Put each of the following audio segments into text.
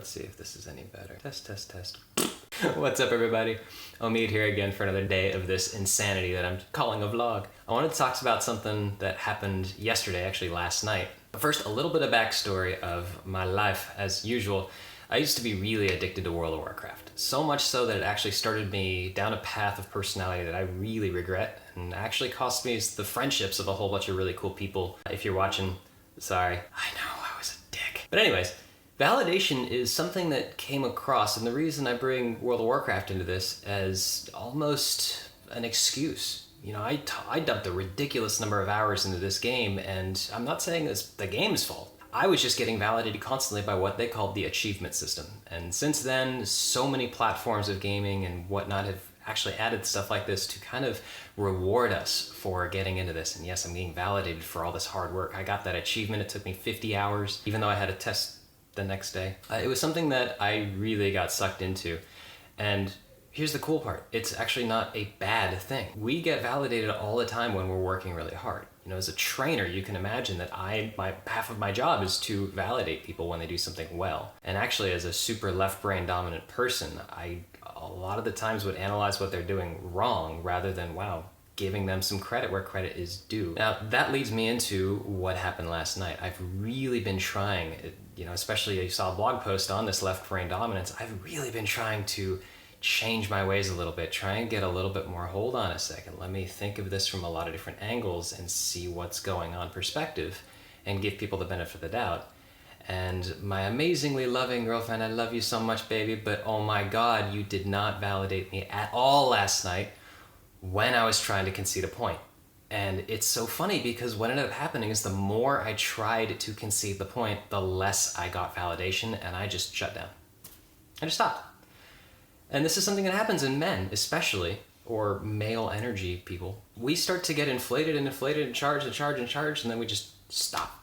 Let's see if this is any better. Test, test, test. What's up, everybody? Omid here again for another day of this insanity that I'm calling a vlog. I wanted to talk about something that happened yesterday, actually last night. But first, a little bit of backstory of my life. As usual, I used to be really addicted to World of Warcraft. So much so that it actually started me down a path of personality that I really regret, and actually cost me the friendships of a whole bunch of really cool people. If you're watching, sorry. I know, I was a dick. But anyways, validation is something that came across, and the reason I bring World of Warcraft into this as almost an excuse. You know, I dumped a ridiculous number of hours into this game, and I'm not saying it's the game's fault. I was just getting validated constantly by what they called the achievement system. And since then, so many platforms of gaming and whatnot have actually added stuff like this to kind of reward us for getting into this. And yes, I'm being validated for all this hard work. I got that achievement. It took me 50 hours, even though I had a test the next day. It was something that I really got sucked into. And here's the cool part. It's actually not a bad thing. We get validated all the time when we're working really hard. You know, as a trainer, you can imagine that half of my job is to validate people when they do something well. And actually, as a super left brain dominant person, I a lot of the times would analyze what they're doing wrong rather than, wow, giving them some credit where credit is due. Now, that leads me into what happened last night. I've really been trying, you know, especially you saw a blog post on this left brain dominance, I've really been trying to change my ways a little bit, try and get a little bit more, hold on a second, let me think of this from a lot of different angles and see what's going on perspective and give people the benefit of the doubt. And my amazingly loving girlfriend, I love you so much, baby, but oh my God, you did not validate me at all last night when I was trying to concede a point. And it's so funny because what ended up happening is the more I tried to concede the point, the less I got validation, and I just shut down. I just stopped. And this is something that happens in men, especially, or male energy people. We start to get inflated and inflated and charged and charged and charged, and then we just stop.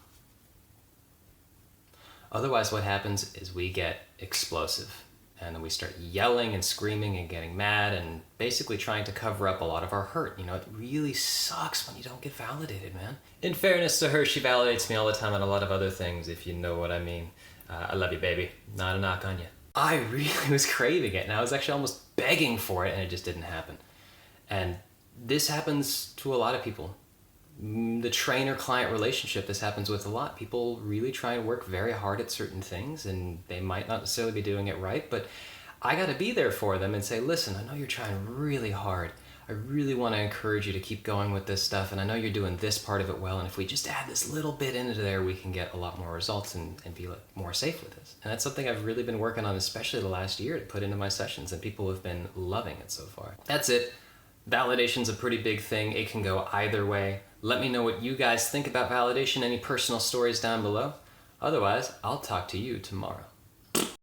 Otherwise, what happens is we get explosive, and then we start yelling and screaming and getting mad and basically trying to cover up a lot of our hurt. You know, it really sucks when you don't get validated, man. In fairness to her, she validates me all the time on a lot of other things, if you know what I mean. I love you, baby. Not a knock on you. I really was craving it, and I was actually almost begging for it, and it just didn't happen. And this happens to a lot of people. The trainer-client relationship, this happens with a lot. People really try and work very hard at certain things, and they might not necessarily be doing it right, but I gotta be there for them and say, listen, I know you're trying really hard. I really want to encourage you to keep going with this stuff, and I know you're doing this part of it well, and if we just add this little bit into there, we can get a lot more results and be more safe with this. And that's something I've really been working on, especially the last year, to put into my sessions, and people have been loving it so far. That's it. Validation's a pretty big thing. It can go either way. Let me know what you guys think about validation, any personal stories down below. Otherwise, I'll talk to you tomorrow.